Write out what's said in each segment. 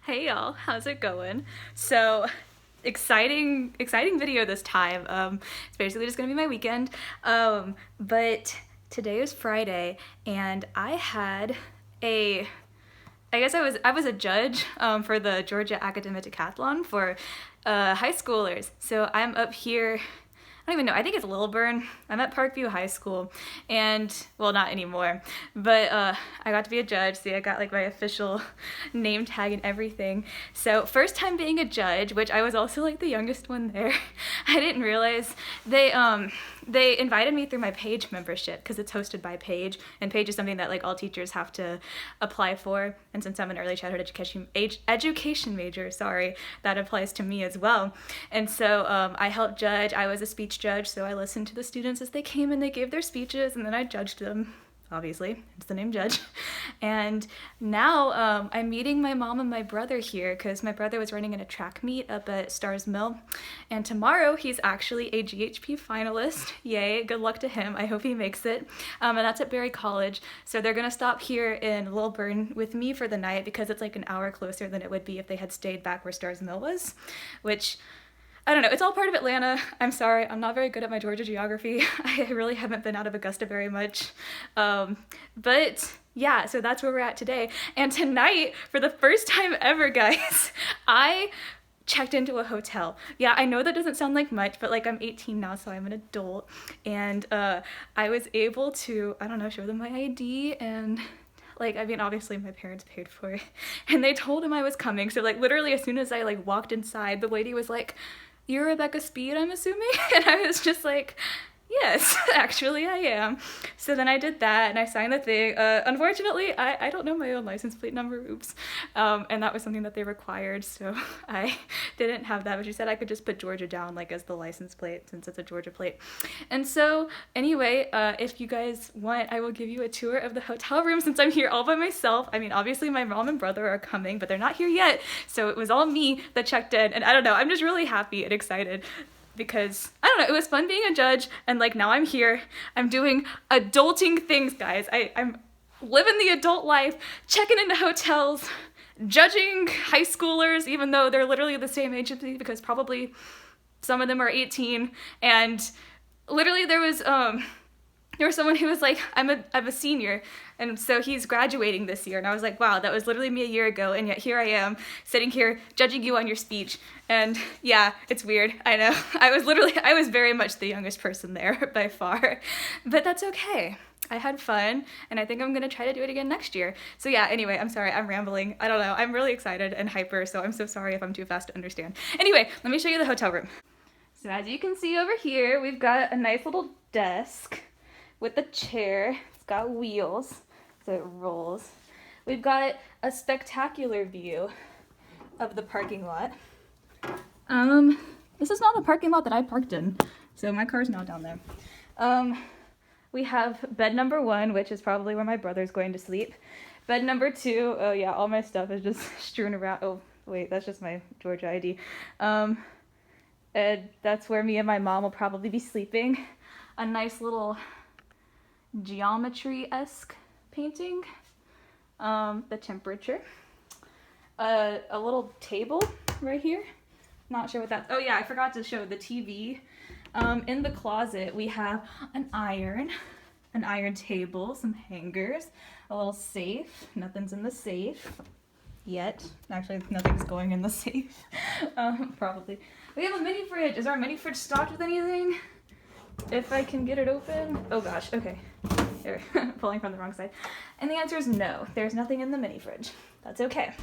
Hey y'all, how's it going? So exciting video this time. It's basically just gonna be my weekend. But today is Friday and a I was a judge for the Georgia Academic Decathlon for high schoolers. So I'm up here. I don't even know. I think it's Lilburn. I'm at Parkview High School, and well, not anymore. But I got to be a judge. See, I got like my official name tag and everything. So first time being a judge, which I was also like the youngest one there. I didn't realize they invited me through my Page membership because it's hosted by Page, and Page is something that like all teachers have to apply for. And since I'm an early childhood education major, sorry, that applies to me as well. And so I helped judge. I was a speech judge, so I listened to the students as they came and they gave their speeches, and then I judged them. Obviously, it's the name judge. And now I'm meeting my mom and my brother here because my brother was running in a track meet up at Stars Mill. And tomorrow he's actually a GHP finalist. Yay, good luck to him. I hope he makes it. And that's at Berry College. So they're going to stop here in Lilburn with me for the night because it's like an hour closer than it would be if they had stayed back where Stars Mill was, which I don't know, it's all part of Atlanta. I'm sorry, I'm not very good at my Georgia geography. I really haven't been out of Augusta very much. But yeah, so that's where we're at today. And tonight, for the first time ever, guys, I checked into a hotel. Yeah, I know that doesn't sound like much, but like I'm 18 now, so I'm an adult. And I was able to, I don't know, show them my ID and like, I mean, obviously my parents paid for it. And they told him I was coming. So like literally as soon as I like walked inside, the lady was like, "You're Rebecca Speed, I'm assuming?" And I was just like, yes, actually I am. So then I did that and I signed the thing. Unfortunately, I don't know my own license plate number, oops. And that was something that they required, so I didn't have that, but she said I could just put Georgia down like as the license plate since it's a Georgia plate. And so anyway, if you guys want, I will give you a tour of the hotel room since I'm here all by myself. I mean, obviously my mom and brother are coming, but they're not here yet, so it was all me that checked in, and I don't know, I'm just really happy and excited because, I don't know, it was fun being a judge, and like now I'm here, I'm doing adulting things, guys. I'm living the adult life, checking into hotels, judging high schoolers, even though they're literally the same age as me because probably some of them are 18, and literally there was someone who was like, I'm a senior, and so he's graduating this year, and I was like, wow, that was literally me a year ago, and yet here I am, sitting here, judging you on your speech, and yeah, it's weird, I know, I was very much the youngest person there, by far, but that's okay. I had fun, and I think I'm gonna try to do it again next year. So yeah, anyway, I'm sorry, I'm rambling, I don't know, I'm really excited and hyper, so I'm so sorry if I'm too fast to understand. Anyway, let me show you the hotel room. So as you can see over here, we've got a nice little desk with a chair. It's got wheels, so it rolls. We've got a spectacular view of the parking lot. This is not the parking lot that I parked in, so my car's not down there. We have bed number 1, which is probably where my brother's going to sleep. Bed number 2, oh yeah, all my stuff is just strewn around. Oh, wait, that's just my Georgia ID. And that's where me and my mom will probably be sleeping. A nice little geometry-esque painting. The temperature. A little table right here. Not sure what that's, oh yeah, I forgot to show the TV. In the closet we have an iron table, some hangers, a little safe. Nothing's in the safe yet. Actually, nothing's going in the safe. Probably. We have a mini fridge. Is our mini fridge stocked with anything? If I can get it open. Oh gosh, okay. There, pulling from the wrong side. And the answer is no. There's nothing in the mini fridge. That's okay.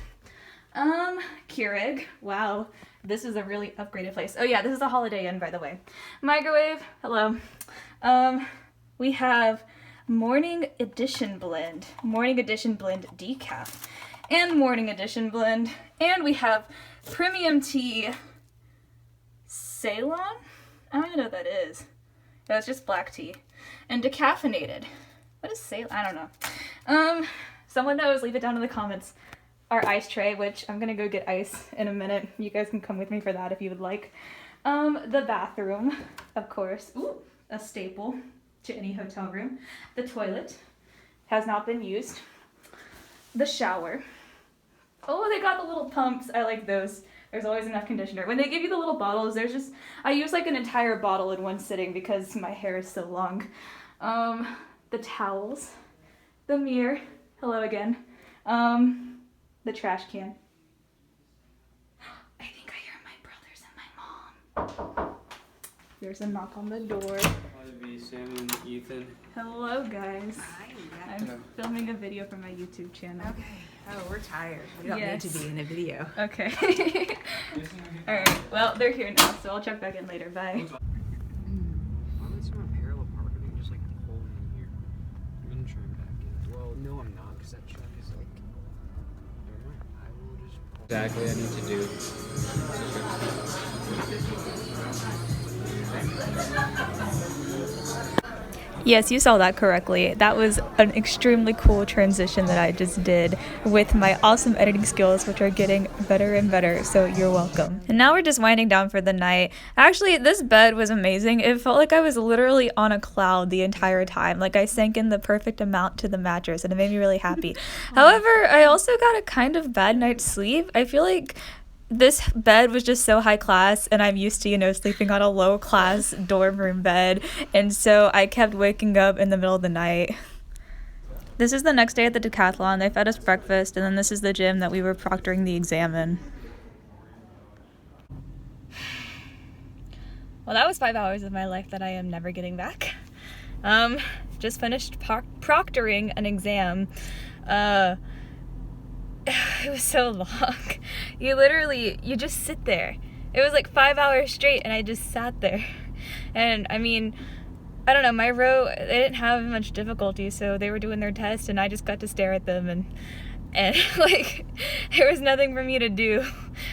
Keurig. Wow, this is a really upgraded place. Oh yeah, this is a Holiday Inn, by the way. Microwave. Hello. We have Morning Edition Blend decaf, and Morning Edition Blend, and we have Premium Tea Ceylon. I don't even know what that is. No, it's just black tea. And decaffeinated. What is Ceylon? I don't know. Someone knows, leave it down in the comments. Our ice tray, which I'm gonna go get ice in a minute. You guys can come with me for that if you would like. The bathroom, of course. Ooh, a staple to any hotel room. The toilet has not been used. The shower. Oh, they got the little pumps, I like those. There's always enough conditioner. When they give you the little bottles, I use like an entire bottle in one sitting because my hair is so long. The towels, the mirror, hello again, the trash can. I think I hear my brothers and my mom. There's a knock on the door. Be Sam and Ethan. Hello guys. Hi. I'm filming a video for my YouTube channel. Okay. Oh, we're tired. We don't need to be in a video. Okay. Alright, well, they're here now, so I'll check back in later. Bye. Why am I still on parallel parking? Just like pull in here. I'm gonna try and back in. Well, no, I'm not, because that truck is like. Never mind. I will just. Exactly, I need to do. Yes, you saw that correctly. That was an extremely cool transition that I just did with my awesome editing skills, which are getting better and better, so you're welcome. And now we're just winding down for the night. Actually, this bed was amazing. It felt like I was literally on a cloud the entire time. Like I sank in the perfect amount to the mattress, and it made me really happy. However, I also got a kind of bad night's sleep. I feel like this bed was just so high class, and I'm used to, you know, sleeping on a low class dorm room bed, and so I kept waking up in the middle of the night. This is the next day at the decathlon. They fed us breakfast, and then this is the gym that we were proctoring the exam in. Well, that was 5 hours of my life that I am never getting back. Just finished proctoring an exam. It was so long. You just sit there. It was like 5 hours straight, and I just sat there. And I mean, I don't know, my row, they didn't have much difficulty, so they were doing their test, and I just got to stare at them, and like, there was nothing for me to do.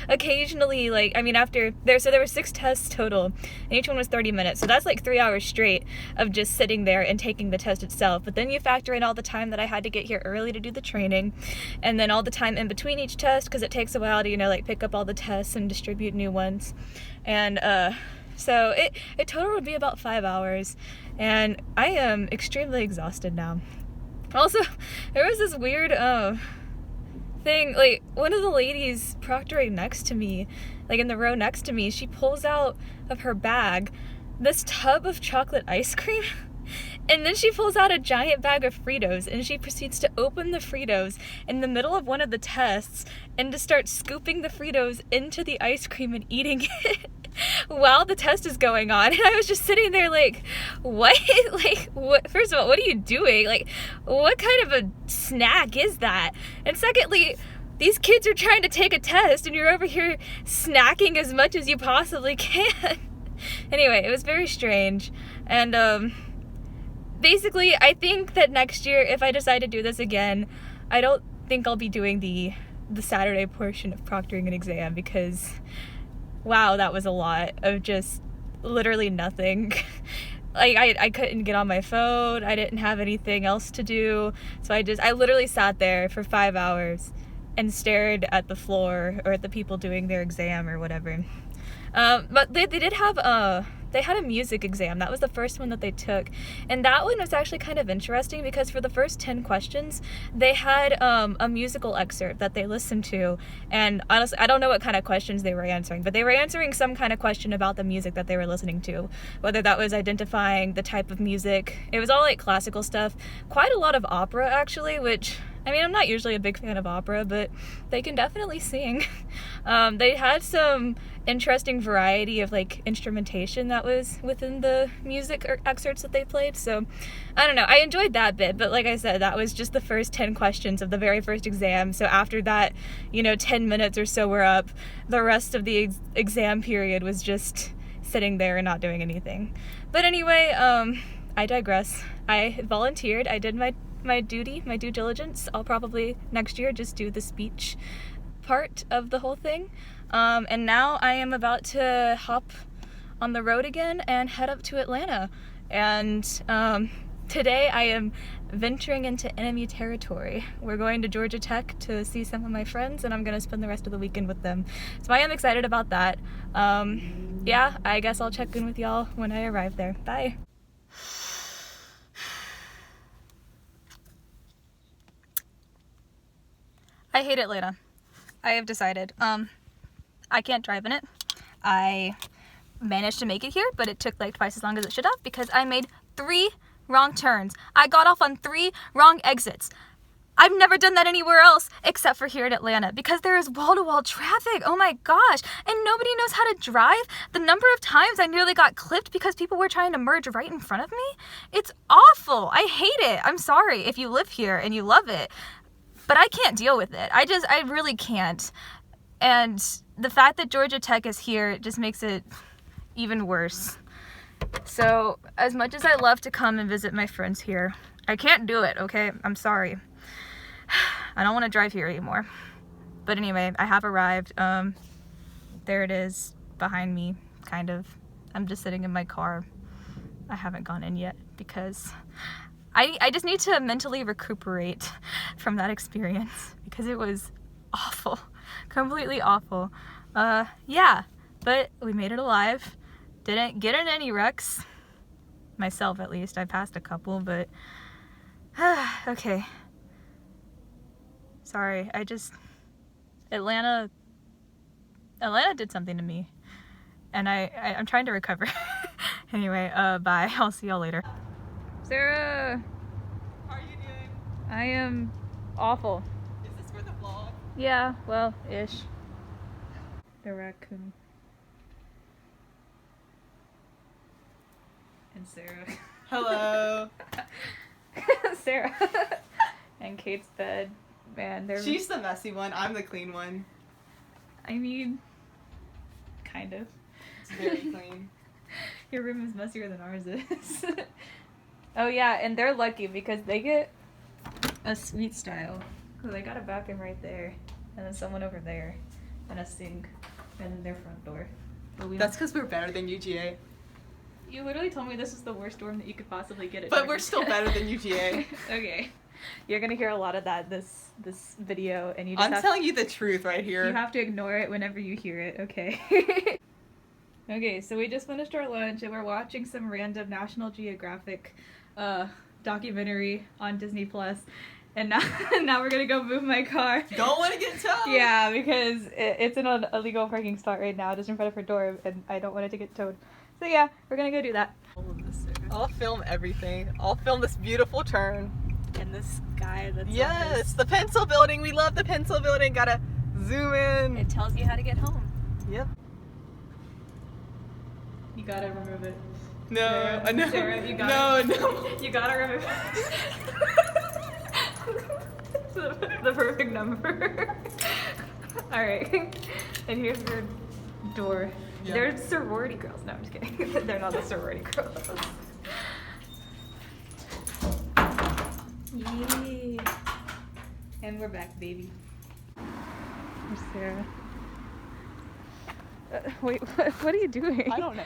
Occasionally, like, I mean, there were 6 tests total, and each one was 30 minutes, so that's like 3 hours straight of just sitting there and taking the test itself. But then you factor in all the time that I had to get here early to do the training, and then all the time in between each test, because it takes a while to, you know, like, pick up all the tests and distribute new ones. And so it total would be about 5 hours, and I am extremely exhausted now. Also, there was this weird thing, like, one of the ladies proctoring next to me, like in the row next to me, she pulls out of her bag this tub of chocolate ice cream, and then she pulls out a giant bag of Fritos, and she proceeds to open the Fritos in the middle of one of the tests and to start scooping the Fritos into the ice cream and eating it while the test is going on. And I was just sitting there like, what? Like, what? First of all, what are you doing? Like, what kind of a snack is that? And secondly, these kids are trying to take a test, and you're over here snacking as much as you possibly can. Anyway, it was very strange. And basically, I think that next year, if I decide to do this again, I don't think I'll be doing the Saturday portion of proctoring an exam, because wow, that was a lot of just literally nothing. Like, I couldn't get on my phone. I didn't have anything else to do. So I literally sat there for 5 hours and stared at the floor or at the people doing their exam or whatever. But they did have they had a music exam. That was the first one that they took, and that one was actually kind of interesting because for the first 10 questions they had a musical excerpt that they listened to, and honestly I don't know what kind of questions they were answering, but they were answering some kind of question about the music that they were listening to, whether that was identifying the type of music. It was all like classical stuff, quite a lot of opera actually, which, I mean, I'm not usually a big fan of opera, but they can definitely sing. They had some interesting variety of like instrumentation that was within the music or excerpts that they played, so I don't know, I enjoyed that bit. But like I said, that was just the first 10 questions of the very first exam, so after that, you know, 10 minutes or so were up. The rest of the exam period was just sitting there and not doing anything. But anyway, I digress. I volunteered. I did my duty, my due diligence. I'll probably next year just do the speech part of the whole thing. And now I am about to hop on the road again and head up to Atlanta. And today I am venturing into enemy territory. We're going to Georgia Tech to see some of my friends, and I'm going to spend the rest of the weekend with them. So I am excited about that. Yeah, I guess I'll check in with y'all when I arrive there. Bye. I hate Atlanta. I have decided, I can't drive in it. I managed to make it here, but it took like twice as long as it should have because I made 3 wrong turns. I got off on 3 wrong exits. I've never done that anywhere else except for here in Atlanta because there is wall-to-wall traffic. Oh my gosh. And nobody knows how to drive. The number of times I nearly got clipped because people were trying to merge right in front of me. It's awful. I hate it. I'm sorry if you live here and you love it, but I can't deal with it. I really can't. And the fact that Georgia Tech is here just makes it even worse. So as much as I love to come and visit my friends here, I can't do it, okay? I'm sorry. I don't want to drive here anymore. But anyway, I have arrived. There it is behind me, kind of. I'm just sitting in my car. I haven't gone in yet because I just need to mentally recuperate from that experience because it was awful. Completely awful. Yeah, but we made it alive. Didn't get in any wrecks. Myself, at least. I passed a couple, but okay. Sorry, Atlanta did something to me, and I'm trying to recover. Anyway, bye. I'll see y'all later. Sarah! How are you doing? I am awful. Is this for the vlog? Yeah, well, ish. The raccoon. And Sarah. Hello. Sarah. And Kate's bed. Man, they're... She's the messy one. I'm the clean one. I mean, kind of. It's very clean. Your room is messier than ours is. Oh yeah, and they're lucky because they get a suite style. So they got a bathroom right there, and then someone over there, and a sink, and then their front door. But That's because we're better than UGA. You literally told me this is the worst dorm that you could possibly get at But Georgia we're still Tech. better than UGA. Okay. You're gonna hear a lot of that this video, and you just I'm telling you the truth right here. you have to ignore it whenever you hear it, okay? Okay, so we just finished our lunch and we're watching some random National Geographic documentary on Disney Plus, and now we're gonna go move my car. Don't want to get towed. Yeah, because it's in an illegal parking spot right now, just in front of her door, and I don't want it to get towed. So yeah, we're gonna go do that. I'll film everything. I'll film this beautiful turn. And this guy that's Yes, the pencil building. We love the pencil building. Gotta zoom in. it tells you how to get home. Yep. You gotta remove it. No, Sarah, no, Sarah, you no, gotta, no. You gotta remove it. The perfect number. Alright. And here's your door. Yeah. They're sorority girls. No, I'm just kidding. They're not the sorority girls. Yay. And we're back, baby. There's Sarah. Wait, what are you doing? I don't know.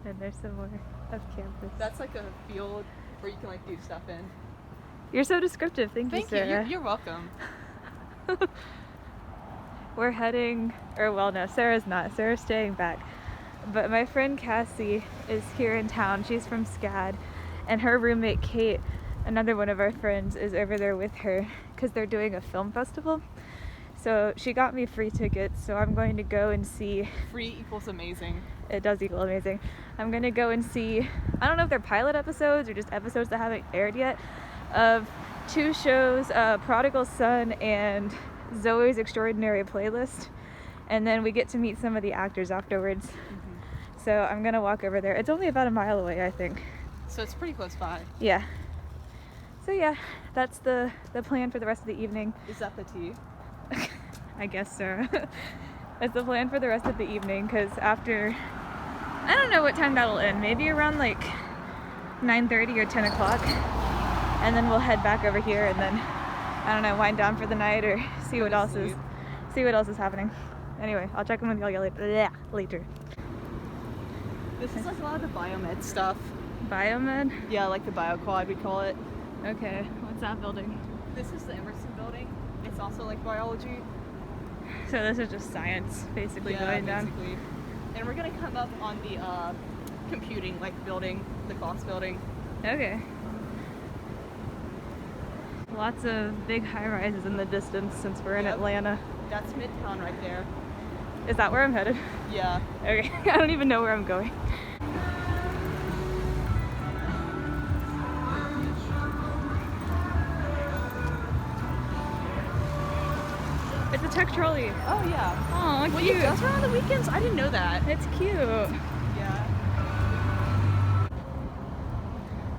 And there's some more of campus. That's like a field where you can like do stuff in. You're so descriptive. Thank you, Thank you. Sarah. You're welcome. We're heading, or well, no, Sarah's not. Sarah's staying back. But my friend Cassie is here in town. She's from SCAD. And her roommate Kate, another one of our friends, is over there with her because they're doing a film festival. So she got me free tickets, so I'm going to go and see. Free equals amazing. It does equal amazing. I'm going to go and see, I don't know if they're pilot episodes or just episodes that haven't aired yet, of 2 shows, Prodigal Son and Zoe's Extraordinary Playlist. And then we get to meet some of the actors afterwards. Mm-hmm. So I'm going to walk over there. It's only about a mile away, I think. So it's pretty close by. Yeah. So yeah, that's the plan for the rest of the evening. Is that the tea? I guess so. That's the plan for the rest of the evening, because after, I don't know what time that'll end, maybe around like 9:30 or 10 o'clock, and then we'll head back over here and then, I don't know, wind down for the night or see what else is happening. Anyway, I'll check in with y'all later. This is like a lot of the biomed stuff. Biomed? Yeah, like the bioquad we call it. Okay, what's that building? This is the Emerson building. It's also like biology. So this is just science basically going down. Basically. And we're gonna come up on the computing building, the class building. Okay. Lots of big high-rises in the distance since we're in Atlanta. That's Midtown right there. Is that where I'm headed? Yeah. Okay, I don't even know where I'm going. It's a tech trolley. Oh yeah. Oh, Well, cute. it does run on the weekends? I didn't know that. It's cute. Yeah.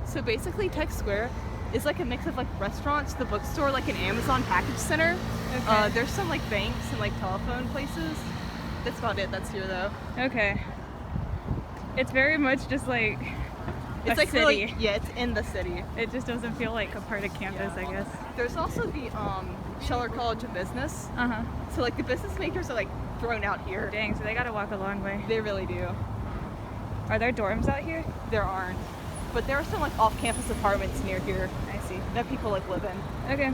So basically, Tech Square is like a mix of like restaurants, the bookstore, like an Amazon package center. Okay. There's some like banks and like telephone places. That's about it. That's here though. Okay. It's very much just like It's a like city. really, yeah, it's in the city. It just doesn't feel like a part of campus, I guess. There's also the Scheller College of Business. Uh-huh. So like the business majors are like thrown out here. Dang, so they gotta walk a long way. They really do. Are there dorms out here? There aren't. But there are some like off-campus apartments near here I see. that people like live in. Okay.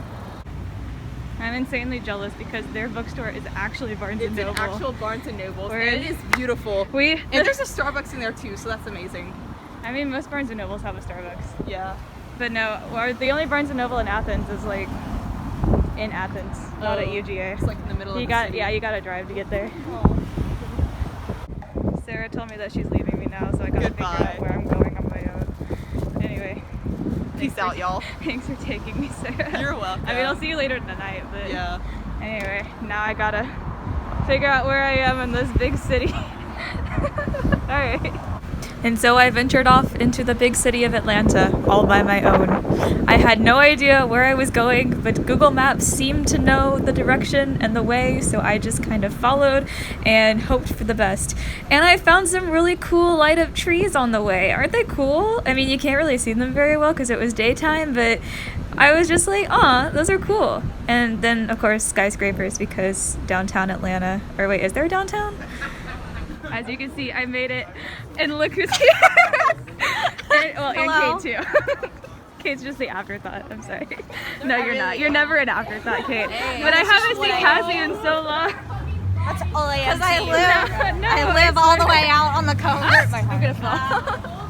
I'm insanely jealous because their bookstore is actually Barnes & It's Noble. an actual Barnes & Noble's, Whereas- and it is beautiful. And And there's a Starbucks in there too, so that's amazing. I mean, most Barnes & Nobles have a Starbucks. Yeah. But no, the only Barnes & Noble in Athens is like in Athens, not at UGA. It's like in the middle of the city. Yeah, you gotta drive to get there. Oh. Sarah told me that she's leaving me now, so I gotta Goodbye. figure out where I'm going on my own. Anyway. Peace out, y'all. Thanks for taking me, Sarah. You're welcome. I mean, I'll see you later tonight, but Yeah. anyway, now I gotta figure out where I am in this big city. Alright. And so I ventured off into the big city of Atlanta all by my own. I had no idea where I was going, but Google Maps seemed to know the direction and the way, so I just kind of followed and hoped for the best. And I found some really cool light-up trees on the way. Aren't they cool? I mean, you can't really see them very well because it was daytime, but I was just like, aw, those are cool. And then, of course, skyscrapers because downtown Atlanta, or wait, is there a downtown? As you can see, I made it, and look who's here. And Kate too. Kate's just the afterthought. I'm sorry. No, you're not. You're never an afterthought, Kate. But I haven't seen Cassie in so long. That's all I am. I live. No, I live all the way out on the coast. I'm gonna fall.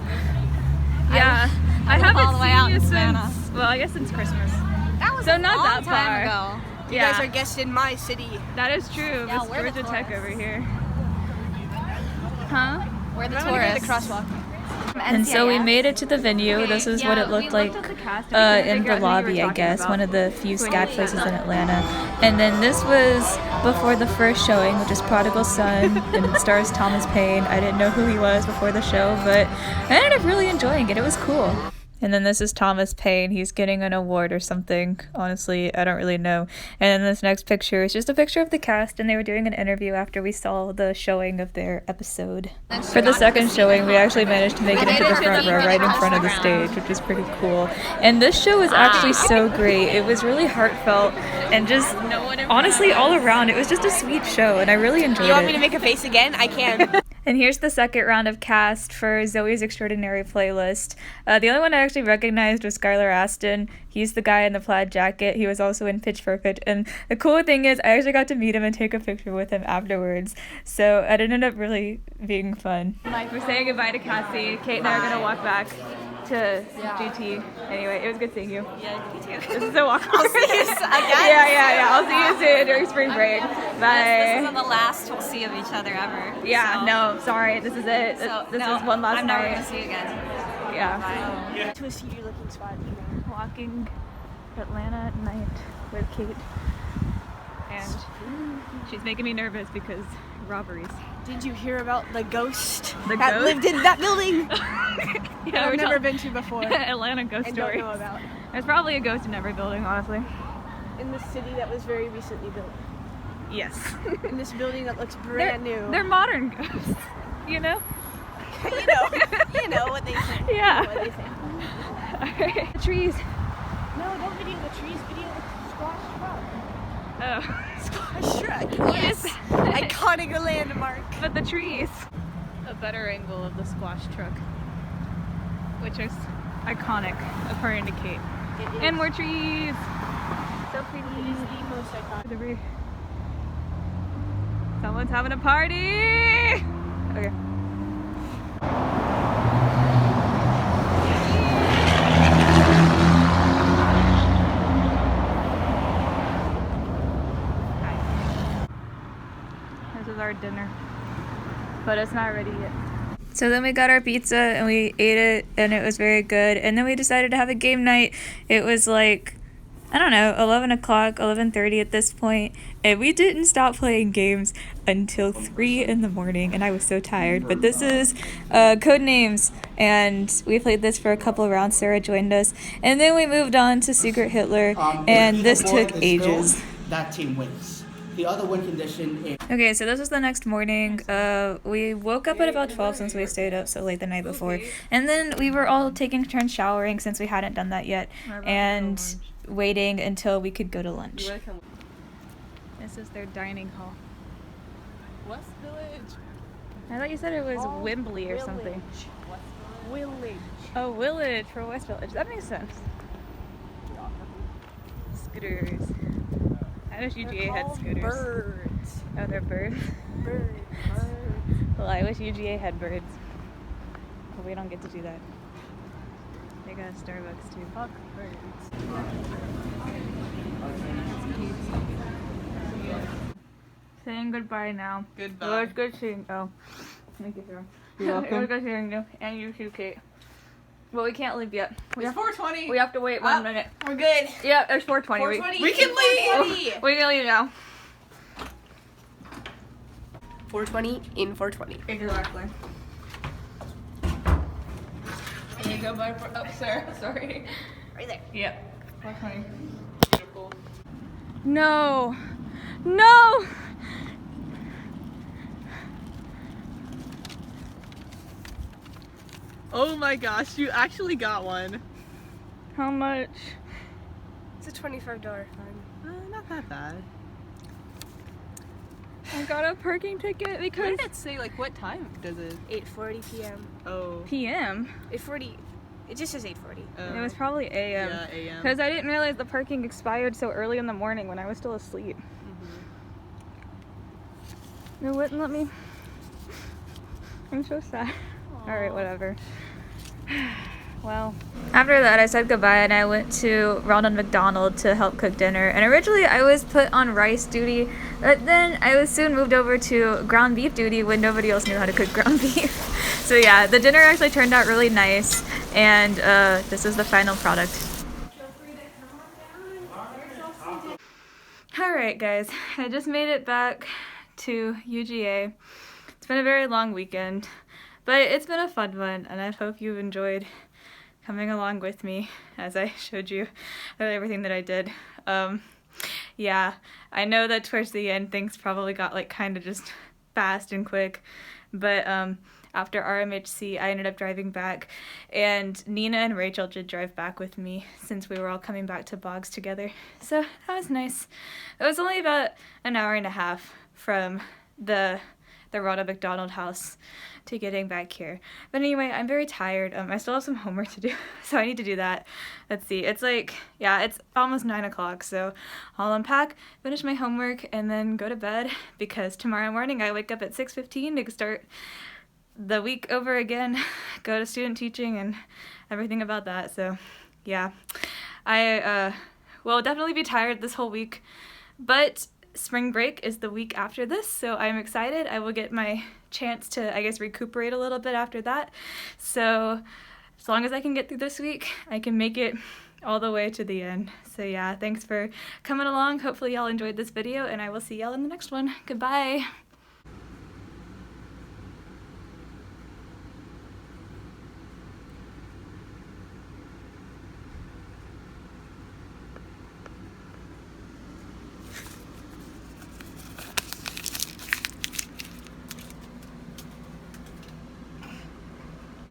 Yeah, I live all the way out haven't in seen you Savannah. since. Well, I guess since Christmas. That was So a not long that time far. ago. You Yeah, guys are guests in my city. that is true. Yeah, Miss we're the Georgia Tech tourists. over here. Huh? We're the I'm gonna go to tourists. the crosswalk. And so we made it to the venue. This is what it looked like in the lobby, I guess, one of the few scat places in Atlanta. And then this was before the first showing, which is Prodigal Son, and it stars Thomas Paine. I didn't know who he was before the show, but I ended up really enjoying it. It was cool. And then this is Thomas Paine. He's getting an award or something. Honestly, I don't really know. And then this next picture is just a picture of the cast, and they were doing an interview after we saw the showing of their episode. For the second showing, we actually managed to make it into the front row right in front of the stage, which is pretty cool. And this show was actually so great. It was really heartfelt and just, honestly, all around, it was just a sweet show, and I really enjoyed it. You want me to make a face again? I can. And here's the second round of cast for Zoe's Extraordinary Playlist. The only one I actually recognized was Skylar Aston. He's the guy in the plaid jacket. He was also in Pitch Perfect. And the cool thing is I actually got to meet him and take a picture with him afterwards. So it ended up really being fun. We're saying goodbye to Cassie. Kate and I are going to walk back to GT. Anyway, it was good seeing you. Yeah, me too. This is so awkward. I'll see you again. Yeah. I'll see you soon during spring break. Bye. This isn't the last we'll see of each other ever. Yeah, so, no, sorry. This is it. So, This no, is one last I'm never night. gonna see you again. Yeah. Bye. To a CD looking spot. Walking Atlanta at night with Kate. And she's making me nervous because robberies. Did you hear about the ghost The that ghost? lived in that building? Yeah, I've never been to before Atlanta ghost and story. don't know about. There's probably a ghost in every building, honestly. In this city that was very recently built. Yes. In this building that looks brand new. They're modern ghosts, you know? you know what they say. Yeah. You know what they say. Alright. The trees. No, don't video the trees. Video the squash truck. Oh. Squash truck. Yes. Iconic landmark. But the trees. A better angle of the squash truck, which is iconic, according to Kate. And more trees. So pretty. It is the most iconic. Someone's having a party. Okay. is our dinner, but it's not ready yet. So then we got our pizza and we ate it and it was very good. And then we decided to have a game night. It was like, I don't know, 11 o'clock, 11:30 at this point. And we didn't stop playing games until 3 in the morning and I was so tired. But this is Codenames and we played this for a couple of rounds. Sarah joined us. And then we moved on to Secret Hitler and this took ages. That team wins. The other win condition is... Okay, so this was the next morning. We woke up at about 12 since we stayed up so late the night before. And then we were all taking turns showering since we hadn't done that yet. And waiting until we could go to lunch. This is their dining hall. West Village. I thought you said it was Wembley or something. Village. Oh, Village for West Village. That makes sense. Scooters. I wish UGA had scooters. Birds. Oh, they're birds? Birds. Well, I wish UGA had birds. But we don't get to do that. They got a Starbucks too. Fuck birds. Saying goodbye now. Goodbye. It was good seeing. Oh, thank you, sir. You're welcome. It was good seeing you, and you too, Kate. Well, we can't leave yet. It's 4:20. We have to wait 1 minute. We're good. Yeah, it's 4:20. 4:20. We can leave. We can leave now. 4:20 in 4:20. Exactly. And you go by sir. Sorry. Right there. Yep. 4:20. Beautiful. No. No. Oh my gosh, you actually got one. How much? It's a $25 fine. Not that bad. I got a parking ticket Where because did it say, like, what time does it? 8:40 p.m. Oh. PM. 8:40. It just says 8:40. It was probably AM. Yeah, AM. Because I didn't realize the parking expired so early in the morning when I was still asleep. It wouldn't let me. I'm so sad. Alright, whatever. Well, after that I said goodbye and I went to Ronald McDonald to help cook dinner. And originally I was put on rice duty, but then I was soon moved over to ground beef duty when nobody else knew how to cook ground beef. So yeah, the dinner actually turned out really nice, and this is the final product. Alright guys, I just made it back to UGA. It's been a very long weekend, but it's been a fun one, and I hope you've enjoyed coming along with me as I showed you everything that I did. Yeah, I know that towards the end things probably got like kind of just fast and quick, but after RMHC I ended up driving back, and Nina and Rachel did drive back with me since we were all coming back to Boggs together, so that was nice. It was only about an hour and a half from the Ronald McDonald house to getting back here. But anyway, I'm very tired. I still have some homework to do, so I need to do that. Let's see, it's like, yeah, it's almost 9 o'clock, so I'll unpack, finish my homework, and then go to bed, because tomorrow morning I wake up at 6:15 to start the week over again, go to student teaching and everything about that. So yeah, I will definitely be tired this whole week, but spring break is the week after this, so I'm excited. I will get my chance to, I guess, recuperate a little bit after that. So as long as I can get through this week, I can make it all the way to the end. So yeah, thanks for coming along. Hopefully y'all enjoyed this video, and I will see y'all in the next one. Goodbye.